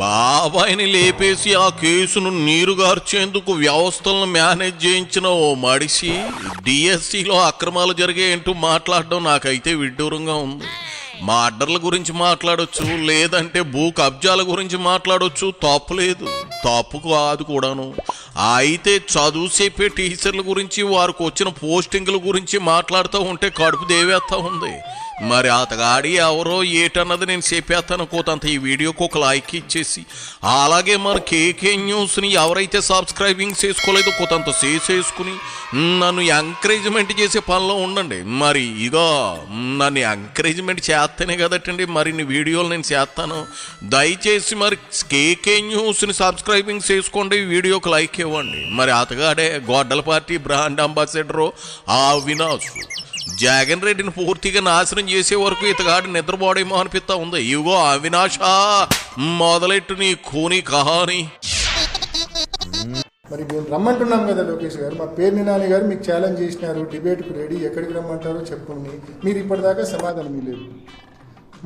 బాబాయిని లేపేసి ఆ కేసును నీరుగార్చేందుకు వ్యవస్థలను మేనేజ్ చేయించిన ఓ మడిసి డిఎస్సిలో అక్రమాలు జరిగాయంటూ మాట్లాడడం నాకైతే విడ్డూరంగా ఉంది. మర్డర్ల గురించి మాట్లాడొచ్చు, లేదంటే భూ కబ్జాల గురించి మాట్లాడొచ్చు, తప్పులేదు, తప్పు కాదు కూడాను. అయితే చదువు చెప్పే టీచర్ల గురించి, వారికి వచ్చిన పోస్టింగ్ల గురించి మాట్లాడుతూ ఉంటే కడుపు దేవేస్తా ఉంది. మరి అతగాడి ఎవరో ఏటన్నది నేను చెప్పేస్తాను కోతంత ఈ వీడియోకి ఒక లైక్ ఇచ్చేసి, అలాగే మన కేకే న్యూస్ని ఎవరైతే సబ్స్క్రైబింగ్ చేసుకోలేదో కోతంత చేసుకుని నన్ను ఎంకరేజ్మెంట్ చేసే పనిలో ఉండండి. మరి ఇగో నన్ను ఎంకరేజ్మెంట్ చేస్తేనే కదటండి మరిన్ని వీడియోలు నేను చేస్తాను. దయచేసి మరి కేకే న్యూస్ని సబ్స్క్రైబింగ్ చేసుకోండి, వీడియోకి లైక్ ఇవ్వండి. మరి అతగాడే గొడ్డల పార్టీ బ్రాండ్ అంబాసిడరు ఆ అవినాష్ జగన్ రెడ్డిని పూర్తిగా నాశనం చేసే వరకు ఇతగాడు నిద్రపోడేమో అనిపిస్తా ఉంది. ఇగో అవినాష మొదలెట్టు నీ కూని కహాని. మరి మేము రమ్మంటున్నాం కదా లోకేష్ గారు, మా పేర్ని నాని గారు మీకు ఛాలెంజ్ చేసినారు, డిబేట్కు రెడీ, ఎక్కడికి రమ్మంటారో చెప్పండి. మీరు ఇప్పటిదాకా సమాధానం లేదు.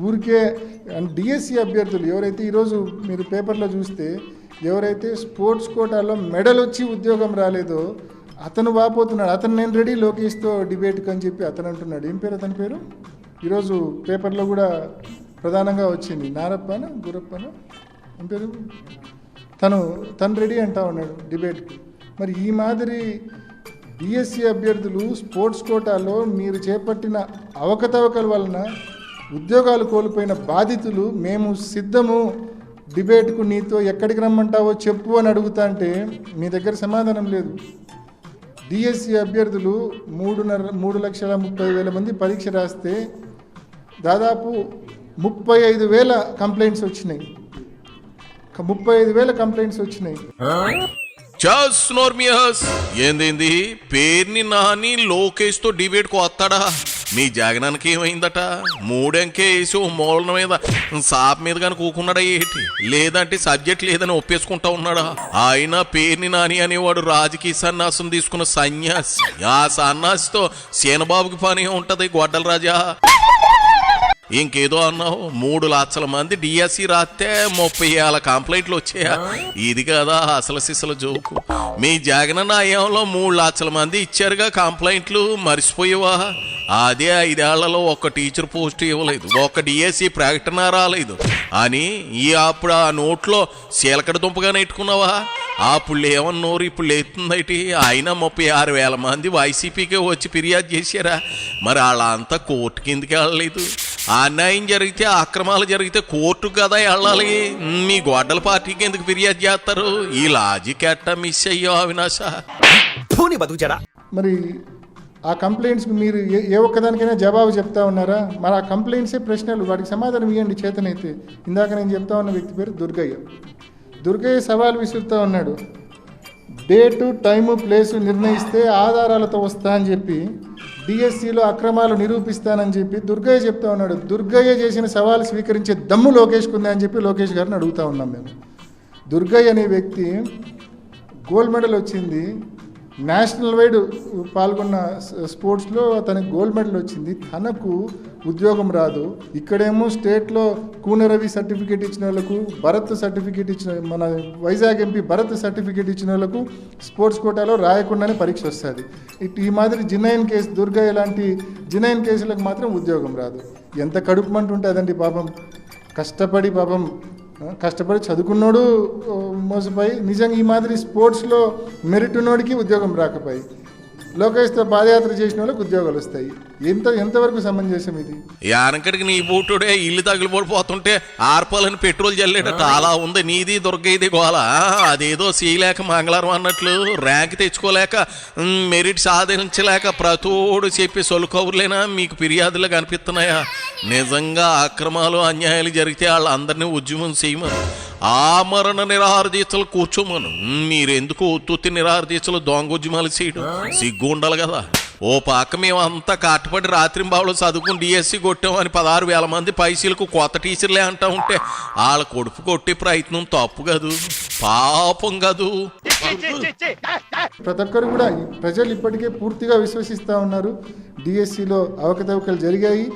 ఊరికే డిఎస్సి అభ్యర్థులు ఎవరైతే ఈరోజు మీరు పేపర్లో చూస్తే ఎవరైతే స్పోర్ట్స్ కోటాలో మెడల్ వచ్చి ఉద్యోగం రాలేదో అతను వాపోతున్నాడు. అతను నేను రెడీ లోకేష్తో డిబేట్కి అని చెప్పి అతను అంటున్నాడు. ఏం పేరు అతని పేరు? ఈరోజు పేపర్లో కూడా ప్రధానంగా వచ్చింది. నారప్పన గురప్పన ఏం పేరు? తను రెడీ అంటా ఉన్నాడు డిబేట్కి. మరి ఈ మాదిరి డిఎస్సి అభ్యర్థులు స్పోర్ట్స్ కోటాలో మీరు చేపట్టిన అవకతవకల వలన ఉద్యోగాలు కోల్పోయిన బాధితులు మేము సిద్ధము డిబేట్కు, నీతో ఎక్కడికి రమ్మంటావో చెప్పు అని అడుగుతా అంటే మీ దగ్గర సమాధానం లేదు. డిఎస్సి అభ్యర్థులు 3,30,000 మంది పరీక్ష రాస్తే దాదాపు 35,000 కంప్లైంట్స్ వచ్చినాయి. 35,000 కంప్లైంట్స్ వచ్చినాయి. ఏంది పేర్ని నాని లోకేష్తో డిబేట్కు వస్తాడా? మీ జగనానికి ఏమైందట? 3 అంకె వేసి ఓ మూలన మీద సాప్ మీద కానీ కూకున్నాడా ఏంటి? లేదంటే సబ్జెక్ట్ లేదని ఒప్పేసుకుంటా ఉన్నాడా? ఆయన పేర్ని నాని అనేవాడు రాజకీయ సన్యాసం తీసుకున్న సన్యాసి. ఆ సన్యాసితో సేనబాబుకి పని ఉంటది గొడ్డల రాజా. ఇంకేదో అన్నావు, 3 లక్షల మంది డిఎస్సి రాస్తే 30,000 కంప్లైంట్లు వచ్చాయా? ఇది కదా అసలు సిసలు జోకు. మీ జగనన్న అయ్యంలో 3 లక్షల మంది ఇచ్చారుగా కంప్లైంట్లు, మర్చిపోయేవా? అదే 5 ఏళ్లలో ఒక్క టీచర్ పోస్ట్ ఇవ్వలేదు, ఒక్క డిఎస్సి ప్రకటన రాలేదు అని అప్పుడు ఆ నోట్లో చీలకడ దుంపగా నెట్టుకున్నావా? అప్పుడు ఏమన్నోరు ఇప్పుడు లేతుందైటి. అయినా 36,000 మంది వైసీపీకే వచ్చి ఫిర్యాదు చేశారా? మరి వాళ్ళంతా కోర్టు కిందకి వెళ్ళలేదు. అన్యాయం జరిగితే, అక్రమాలు జరిగితే కోర్టు కదా వెళ్ళాలి. మీ గొడ్డల పార్టీకి ఎందుకు ఫిర్యాదు చేస్తారు? ఈ లాజిక్ ఎట్టా మిస్ అయ్యో అవినాశ. మరి ఆ కంప్లైంట్స్కి మీరు ఏ ఒక్కదానికైనా జవాబు చెప్తా ఉన్నారా? మరి ఆ కంప్లైంట్సే ప్రశ్నలు, వాటికి సమాధానం ఇవ్వండి చేతనైతే. ఇందాక నేను చెప్తా ఉన్న వ్యక్తి పేరు దుర్గయ్య సవాల్ విసురుతూ ఉన్నాడు. డేటు, టైము, ప్లేసు నిర్ణయిస్తే ఆధారాలతో వస్తా అని చెప్పి, డిఎస్సిలో అక్రమాలు నిరూపిస్తానని చెప్పి దుర్గయ్య చెప్తా ఉన్నాడు. దుర్గయ్య చేసిన సవాల్ స్వీకరించే దమ్ము లోకేష్కి ఉందా అని చెప్పి లోకేష్ గారిని అడుగుతూ ఉన్నాం మేము. దుర్గయ్య అనే వ్యక్తి గోల్డ్ మెడల్ వచ్చింది, నేషనల్ వైడ్ పాల్గొన్న స్పోర్ట్స్లో తనకు గోల్డ్ మెడల్ వచ్చింది, తనకు ఉద్యోగం రాదు. ఇక్కడేమో స్టేట్లో కూనరవి సర్టిఫికేట్ ఇచ్చిన వాళ్ళకు, భరత్ సర్టిఫికేట్ ఇచ్చిన, మన వైజాగ్ ఎంపీ భరత్ సర్టిఫికేట్ ఇచ్చిన వాళ్ళకు స్పోర్ట్స్ కోటాలో రాయకుండానే పరీక్ష వస్తుంది. ఈ మాదిరి జినైన్ కేసు, దుర్గయ్య లాంటి జినైన్ కేసులకు మాత్రం ఉద్యోగం రాదు. ఎంత కడుపుమంటుంటుందండి పాపం. కష్టపడి చదువుకున్నాడు మోసపోయి, నిజంగా ఈ మాదిరి స్పోర్ట్స్లో మెరిట్ ఉన్నోడికి ఉద్యోగం రాకపోయి, లోకేష్తో పాదయాత్ర చేసిన వాళ్ళకి ఉద్యోగాలు వస్తాయి. ఎంతవరకు సమంజసం ఇది? యానకడికి నీ బూటుడే ఇల్లు తగిలిపోతుంటే ఆర్పాలని పెట్రోల్ జల్లేటట్టు అలా ఉంది నీది దుర్గయ్యది గోల. అదేదో చేయలేక మంగళవారం అన్నట్లు ర్యాంక్ తెచ్చుకోలేక, మెరిట్ సాధించలేక ప్రతోడు చెప్పి సొలుకవులేనా మీకు ఫిర్యాదులు కనిపిస్తున్నాయా? నిజంగా అక్రమాలు, అన్యాయాలు జరిగితే వాళ్ళందరినీ ఉద్యమం చేయమను, ఆమరణ నిరాహార దీక్షలు కూర్చోమను. మీరెందుకు ఉత్తుత్తి నిరాహార దీక్షలు, దొంగ ఉద్యమాలు చేయడం? సిగ్గు ఉండాలి కదా. ఓ పక్క మేము అంతా కట్టబడి రాత్రింబావులు చదువుకుని డిఎస్సి కొట్టామని 16,000 మంది పైసలకు కొత్త టీచర్లే అంటా ఉంటే వాళ్ళ కొడుపు కొట్టే ప్రయత్నం తప్పు కాదు, పాపం కాదు. ప్రతి ఒక్కరు కూడా ప్రజలు ఇప్పటికే పూర్తిగా విశ్వసిస్తూ ఉన్నారు. డిఎస్సిలో అవకతవకలు జరిగాయి,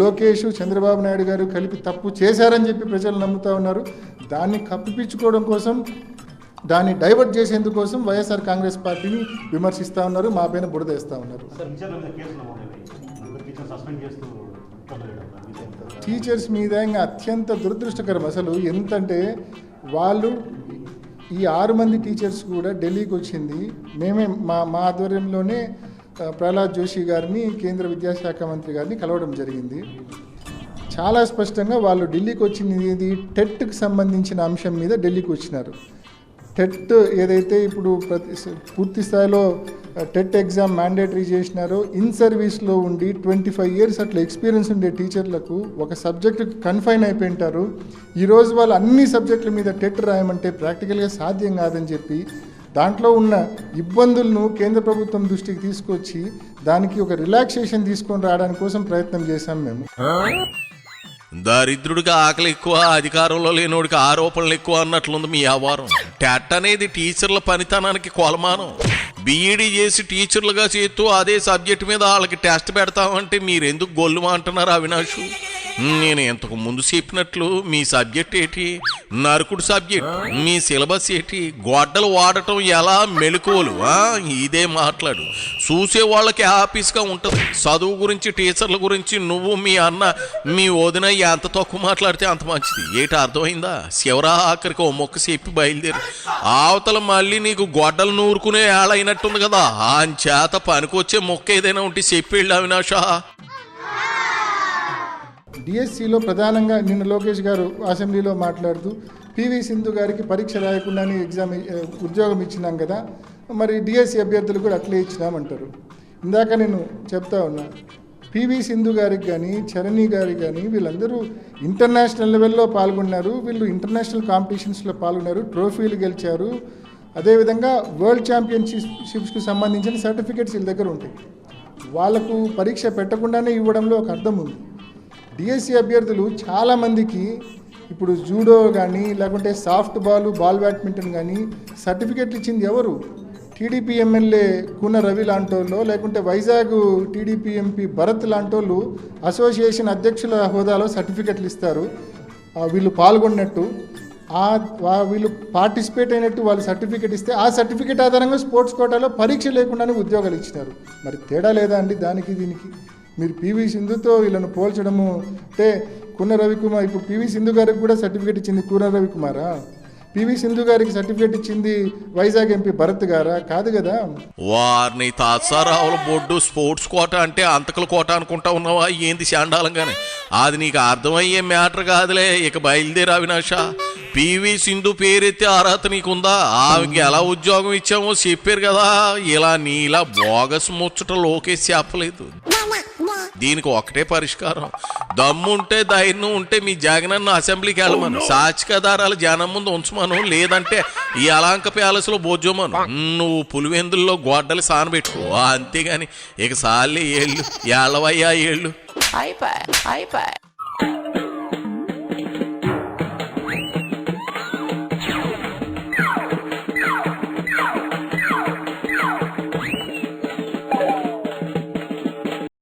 లోకేష్, చంద్రబాబు నాయుడు గారు కలిపి తప్పు చేశారని చెప్పి ప్రజలు నమ్ముతూ ఉన్నారు. దాన్ని కప్పిపించుకోవడం కోసం, దాన్ని డైవర్ట్ చేసేందుకోసం వైఎస్ఆర్ కాంగ్రెస్ పార్టీని విమర్శిస్తూ ఉన్నారు, మా పైన బురదేస్తూ ఉన్నారు. టీచర్స్ మీద ఇంకా అత్యంత దురదృష్టకరం. అసలు ఎంతంటే వాళ్ళు ఈ 6 మంది టీచర్స్ కూడా ఢిల్లీకి వచ్చింది మేమే మా ఆధ్వర్యంలోనే ప్రహ్లాద్ జోషి గారిని, కేంద్ర విద్యాశాఖ మంత్రి గారిని కలవడం జరిగింది. చాలా స్పష్టంగా వాళ్ళు ఢిల్లీకి వచ్చింది ఇది టెట్కి సంబంధించిన అంశం మీద ఢిల్లీకి వచ్చినారు. టెట్ ఏదైతే ఇప్పుడు పూర్తి స్థాయిలో టెట్ ఎగ్జామ్ మ్యాండేటరీ చేసినారో, ఇన్ సర్వీస్లో ఉండి 25 years అట్లా ఎక్స్పీరియన్స్ ఉండే టీచర్లకు ఒక సబ్జెక్టుకి కన్ఫైన్ అయిపోయింటారు. ఈరోజు వాళ్ళు అన్ని సబ్జెక్టుల మీద టెట్ రాయమంటే ప్రాక్టికల్గా సాధ్యం కాదని చెప్పి దాంట్లో ఉన్న ఇబ్బందులను కేంద్ర ప్రభుత్వం దృష్టికి తీసుకొచ్చి దానికి ఒక రిలాక్సేషన్ తీసుకొని రావడానికి కోసం ప్రయత్నం చేశాం మేము. దరిద్రుడికి ఆకలి ఎక్కువ, అధికారంలో లేనోడికి ఆరోపణలు ఎక్కువ అన్నట్లుంది మీ వ్యవహారం. టెట్ అనేది టీచర్ల పనితనానికి కొలమానం. బీఈడీ చేసి టీచర్లుగా చేస్తూ అదే సబ్జెక్టు మీద వాళ్ళకి టెస్ట్ పెడతామంటే మీరెందుకు గొల్లు అంటున్నారు అవినాష్? నేను ఇంతకు ముందు చెప్పినట్లు మీ సబ్జెక్ట్ ఏంటి? నరకుడు సబ్జెక్ట్. మీ సిలబస్ ఏంటి? గొడ్డలు వాడటం ఎలా, మెళకువలు, ఇదే మాట్లాడు. చూసే వాళ్ళకి హ్యాపీస్గా ఉంటుంది. చదువు గురించి, టీచర్ల గురించి నువ్వు, మీ అన్న, మీ వదిన ఎంత తక్కువ మాట్లాడితే అంత మంచిది. ఏటి అర్థమైందా? శివరా ఆఖరికి ఓ మొక్క చెప్పి బయలుదేరి అవతల మళ్ళీ నీకు గొడ్డలు నూరుకునే ఏళ్ళైనట్టుంది కదా. అంచేత పనికొచ్చే మొక్క ఏదైనా ఉంటే చెప్పేళ్ళు అవినాషా. డిఎస్సిలో ప్రధానంగా నిన్న లోకేష్ గారు అసెంబ్లీలో మాట్లాడుతూ పివి సింధు గారికి పరీక్ష రాయకుండానే ఉద్యోగం ఇచ్చినాం కదా, మరి డిఎస్సి అభ్యర్థులు కూడా అట్లే ఇచ్చినామంటారు. ఇందాక నేను చెప్తా ఉన్నా, పివి సింధు గారికి కానీ, చరణి గారికి కానీ వీళ్ళందరూ ఇంటర్నేషనల్ లెవెల్లో పాల్గొన్నారు. వీళ్ళు ఇంటర్నేషనల్ కాంపిటీషన్స్లో పాల్గొన్నారు, ట్రోఫీలు గెలిచారు. అదేవిధంగా వరల్డ్ ఛాంపియన్షిప్స్కి సంబంధించిన సర్టిఫికేట్స్ వీళ్ళ దగ్గర ఉంటాయి. వాళ్లకు పరీక్ష పెట్టకుండానే ఇవ్వడంలో ఒక అర్థం ఉంది. డిఎస్సి అభ్యర్థులు చాలామందికి ఇప్పుడు జూడో కానీ, లేకుంటే సాఫ్ట్ బాల్ బ్యాడ్మింటన్ కానీ సర్టిఫికెట్లు ఇచ్చింది ఎవరు? టీడీపీ ఎమ్మెల్యే కూన రవి లాంటోళ్ళు, లేకుంటే వైజాగ్ టీడీపీ ఎంపీ భరత్ లాంటోళ్ళు అసోసియేషన్ అధ్యక్షుల హోదాలో సర్టిఫికెట్లు ఇస్తారు. వీళ్ళు పాల్గొన్నట్టు, వీళ్ళు పార్టిసిపేట్ అయినట్టు వాళ్ళు సర్టిఫికెట్ ఇస్తే ఆ సర్టిఫికెట్ ఆధారంగా స్పోర్ట్స్ కోటాలో పరీక్ష లేకుండానే ఉద్యోగాలు ఇచ్చినారు. మరి తేడా లేదా అండి దానికి దీనికి? మీరు పివి సింధుతో వీళ్ళను పోల్చడము అంటే, కూన రవికుమార్, ఇప్పుడు పివి సింధు గారికి కూడా సర్టిఫికేట్ ఇచ్చింది కూన రవికుమారా? పివి సింధు గారికి సర్టిఫికేట్ ఇచ్చింది వైజాగ్ ఎంపీ భరత్ గారా? కాదు కదా. వారిని తాత్సారావుల బొడ్డు స్పోర్ట్స్ కోట అంటే అంతకుల కోట అనుకుంటా ఉన్నావా ఏంది శాండాలంగానే? అది నీకు అర్థమయ్యే మ్యాటర్ కాదులే. ఇక బయలుదేరి అవినాష. పివి సింధు పేరెత్తే అర్హత నీకుందా? ఆమెకి ఎలా ఉద్యోగం ఇచ్చామో చెప్పారు కదా. ఇలా నీలా బోగస్ ముచ్చట లోకేష్ చెప్పలేదు. దీనికి ఒకటే పరిష్కారం. దమ్ముంటే, ధైర్యం ఉంటే మీ జగనన్న అసెంబ్లీకి వెళ్ళమను, సాచికదారాలు జనం ముందు ఉంచమను, లేదంటే ఈ అలంక ప్యాలెస్లో బోజోమను. నువ్వు పులివెందుల్లో గొడ్డలు సానబెట్టుకో. అంతేగాని ఇక సాలే ఏళ్ళు, ఏళ్ళవయ్యా ఏళ్ళు.